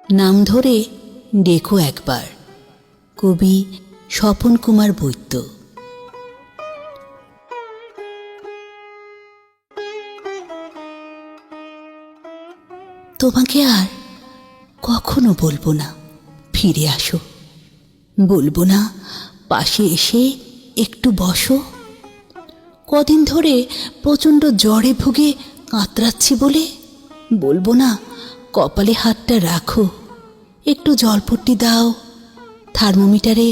নাম ধরে ডেকো একবার। কবি স্বপন কুমার বৈদ্য। তোমাকে আর কখনো বলবো না ফিরে আসো, বলবো না পাশে এসে একটু বসো। কদিন ধরে প্রচণ্ড জ্বরে ভুগে কাতরাচ্ছি বলে বলবো না কপালে হাতটা রাখো, একটু জলপট্টি দাও, থার্মোমিটারে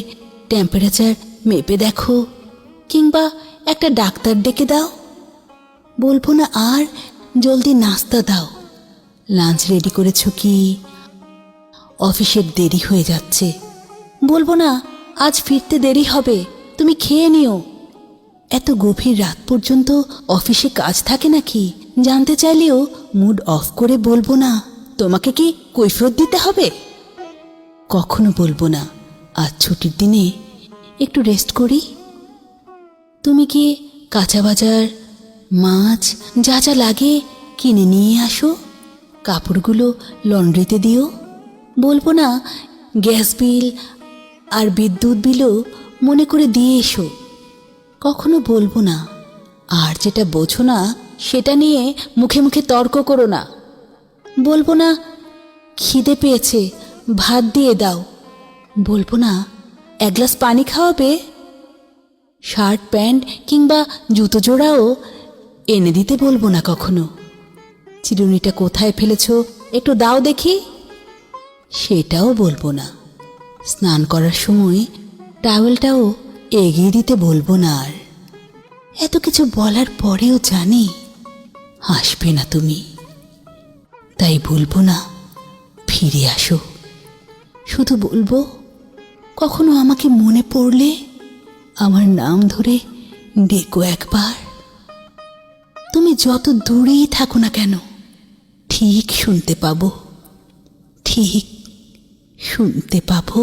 টেম্পারেচার মেপে দেখো, কিংবা একটা ডাক্তার ডেকে দাও। বলবো না আর জলদি নাস্তা দাও, লাঞ্চ রেডি করেছো কি, অফিসের দেরি হয়ে যাচ্ছে। বলবো না আজ ফিরতে দেরি হবে, তুমি খেয়ে নিও। এত গভীর রাত পর্যন্ত অফিসে কাজ থাকে নাকি জানতে চাইলেও মুড অফ করে বলবো না তোমাকে কি কৈফিয়ত দিতে হবে। কখনো বলবো না আজ ছুটির দিনে একটু রেস্ট করি। তুমি কি কাঁচা বাজার, মাছ যা যা লাগে কিনে নিয়ে আসো, কাপড়গুলো লন্ড্রিতে দিও। বলবো না গ্যাস বিল আর বিদ্যুৎ বিলও মনে করে দিয়ে এসো। কখনো বলবো না আর যেটা বোঝো না সেটা নিয়ে মুখে মুখে তর্ক করো না। বলবো না খিদে পেয়েছে ভাত দিয়ে দাও। বলবো না এক গ্লাস পানি খাওয়াবে। শার্ট প্যান্ট কিংবা জুতো জোড়াও এনে দিতে বলবো না কখনো। চিরুনিটা কোথায় ফেলেছো একটু দাও দেখি, সেটাও বলবো না। স্নান করার সময় টাওয়েলটাও এগিয়ে দিতে বলবো না। আর এত কিছু বলার পরেও জানি হাসবে না তুমি, তাই বলবো না ফিরে আসো। শুধু বলবো কখনো আমাকে মনে পড়লে আমার নাম ধরে ডেকো একবার। তুমি যত দূরেই থাকো না কেন ঠিক শুনতে পাবো, ঠিক শুনতে পাবো।